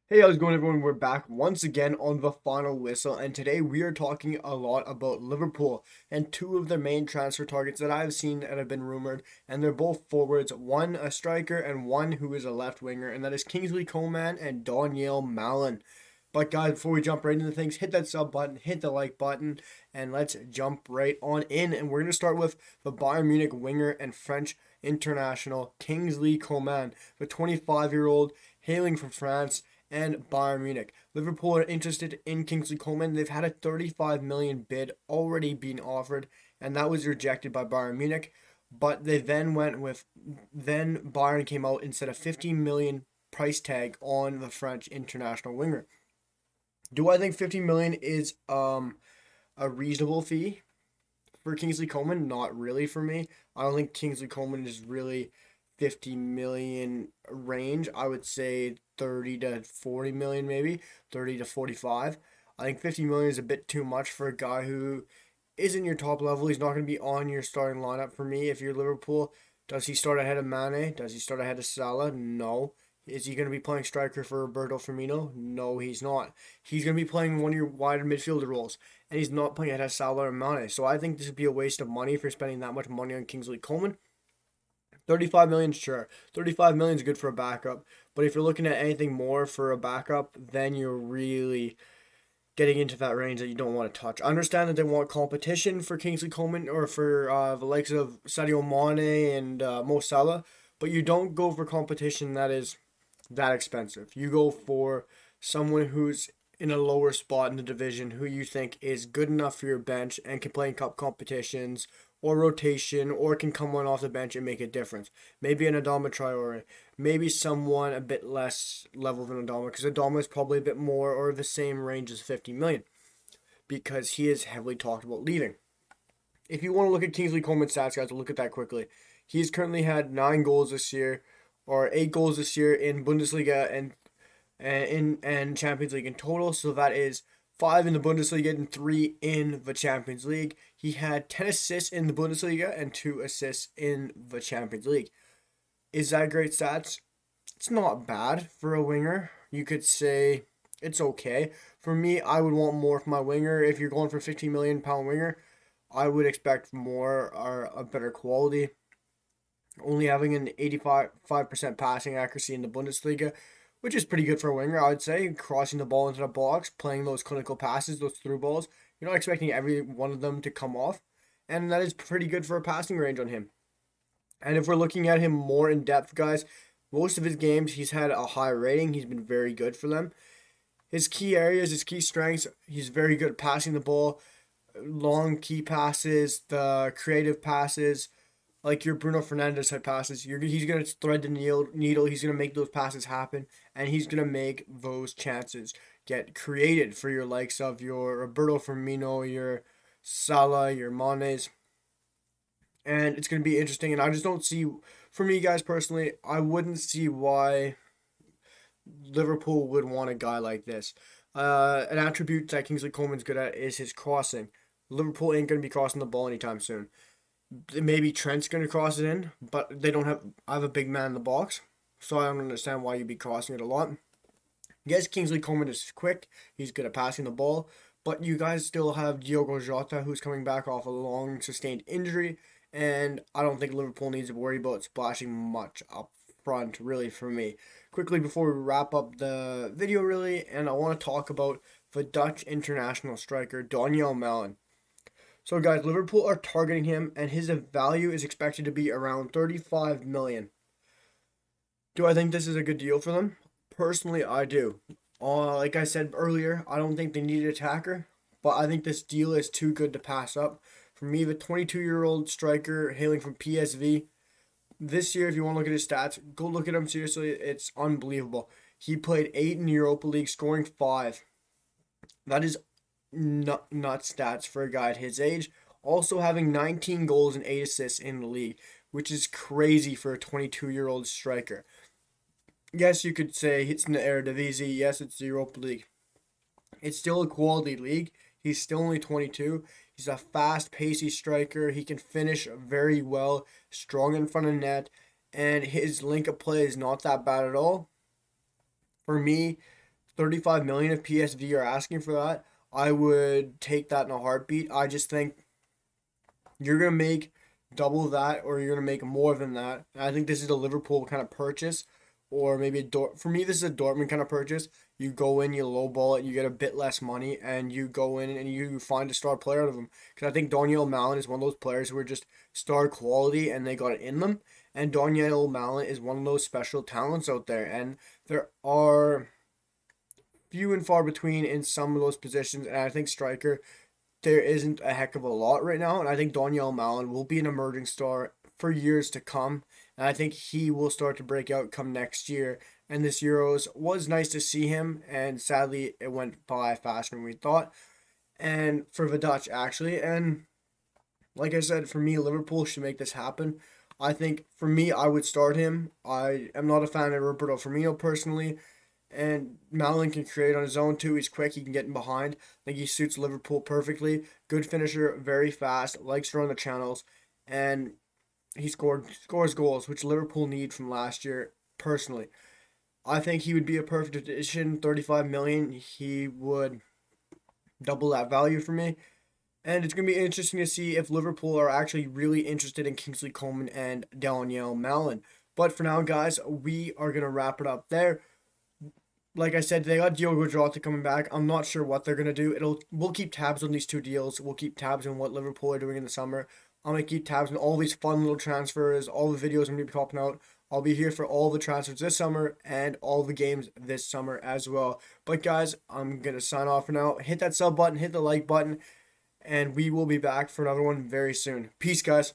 Hey, how's it going, everyone? We're back once again on the final whistle, and today we are talking a lot about Liverpool and two of their main transfer targets that I've seen and have been rumored, and they're both forwards, one a striker and one who is a left winger, and that is Kingsley Coman and Donyell Malen. But guys, before we jump right into things, hit that sub button, hit the like button, and let's jump right on in. And we're gonna start with the Bayern Munich winger and French international Kingsley Coman, the 25-year-old hailing from France and Bayern Munich. Liverpool are interested in Kingsley Coman. They've had a 35 million bid already being offered, and that was rejected by Bayern Munich. But they then Bayern came out and set a 15 million price tag on the French international winger. Do I think 50 million is a reasonable fee for Kingsley Coman? Not really for me. I don't think Kingsley Coman is really 50 million range. I would say 30 to 40 million, maybe 30 to 45. I think 50 million is a bit too much for a guy who isn't your top level. He's not going to be on your starting lineup for me. If you're Liverpool, does he start ahead of Mane? Does he start ahead of Salah? No. Is he going to be playing striker for Roberto Firmino? No, he's not. He's going to be playing one of your wider midfielder roles, and he's not playing ahead of Salah or Mane. So I think this would be a waste of money for spending that much money on Kingsley Coman. 35 million, sure. 35 million is good for a backup. But if you're looking at anything more for a backup, then you're really getting into that range that you don't want to touch. I understand that they want competition for Kingsley Coman or for the likes of Sadio Mane and Mo Salah, but you don't go for competition that is that expensive. You go for someone who's in a lower spot in the division who you think is good enough for your bench and can play in cup competitions or rotation or can come on off the bench and make a difference. Maybe an Adama Traore, maybe someone a bit less level than Adama because Adama is probably a bit more or the same range as 50 million because he is heavily talked about leaving. If you want to look at Kingsley Coman's stats, guys, we'll look at that quickly. He's currently had 9 goals this year or 8 goals this year in Bundesliga and Champions League in total. So that is 5 in the Bundesliga and 3 in the Champions League. He had 10 assists in the Bundesliga and 2 assists in the Champions League. Is that great stats? It's not bad for a winger. You could say it's okay. For me, I would want more from my winger. If you're going for £15 million winger, I would expect more or a better quality. Only having an 85% passing accuracy in the Bundesliga, which is pretty good for a winger, I would say. Crossing the ball into the box, playing those clinical passes, those through balls. You're not expecting every one of them to come off. And that is pretty good for a passing range on him. And if we're looking at him more in depth, guys, most of his games he's had a high rating. He's been very good for them. His key areas, his key strengths, he's very good at passing the ball, long key passes, the creative passes, like your Bruno Fernandes type passes. He's going to thread the needle. He's going to make those passes happen, and he's going to make those chances get created for your likes of your Roberto Firmino, your Salah, your Manes. And it's going to be interesting. And I just don't see, for me, guys, personally, I wouldn't see why Liverpool would want a guy like this. An attribute that Kingsley Coman's good at is his crossing. Liverpool ain't going to be crossing the ball anytime soon. Maybe Trent's going to cross it in, but they don't have. I have a big man in the box, so I don't understand why you'd be crossing it a lot. Yes, Kingsley Coman is quick. He's good at passing the ball, but you guys still have Diogo Jota, who's coming back off a long sustained injury, and I don't think Liverpool needs to worry about splashing much up front, really, for me. Quickly before we wrap up the video, really, and I want to talk about the Dutch international striker Donyell Malen. So guys, Liverpool are targeting him, and his value is expected to be around 35 million. Do I think this is a good deal for them? Personally, I do. Like I said earlier, I don't think they need an attacker, but I think this deal is too good to pass up. For me, the 22-year-old striker hailing from PSV, this year, if you want to look at his stats, go look at him seriously. It's unbelievable. He played 8 in the Europa League, scoring 5. That is not stats for a guy at his age. Also having 19 goals and 8 assists in the league, which is crazy for a 22-year-old striker. Yes, you could say it's in the Eredivisie. Yes, it's the Europa League. It's still a quality league. He's still only 22. He's a fast, pacey striker. He can finish very well, strong in front of net, and his link-up play is not that bad at all. For me, 35 million if PSV are asking for that, I would take that in a heartbeat. I just think you're gonna make double that, or you're gonna make more than that. And I think this is a Liverpool kind of purchase, or maybe for me this is a Dortmund kind of purchase. You go in, you lowball it, you get a bit less money, and you go in and you find a star player out of them. Because I think Donyell Malen is one of those players who are just star quality and they got it in them. And Donyell Malen is one of those special talents out there, and there are few and far between in some of those positions. And I think striker, there isn't a heck of a lot right now. And I think Donyell Malen will be an emerging star for years to come. And I think he will start to break out come next year. And this Euros was nice to see him. And sadly, it went by faster than we thought. And for the Dutch, actually. And like I said, for me, Liverpool should make this happen. I think for me, I would start him. I am not a fan of Roberto Firmino personally. And Malen can create on his own too. He's quick. He can get in behind. I think he suits Liverpool perfectly. Good finisher, very fast. Likes to run the channels, and he scores goals, which Liverpool need from last year. Personally, I think he would be a perfect addition. 35 million. He would double that value for me. And it's going to be interesting to see if Liverpool are actually really interested in Kingsley Coman and Donyell Malen. But for now, guys, we are going to wrap it up there. Like I said, they got Diogo Jota coming back. I'm not sure what they're gonna do. We'll keep tabs on these two deals. We'll keep tabs on what Liverpool are doing in the summer. I'm gonna keep tabs on all these fun little transfers, all the videos I'm gonna be popping out. I'll be here for all the transfers this summer and all the games this summer as well. But guys, I'm gonna sign off for now. Hit that sub button, hit the like button, and we will be back for another one very soon. Peace, guys.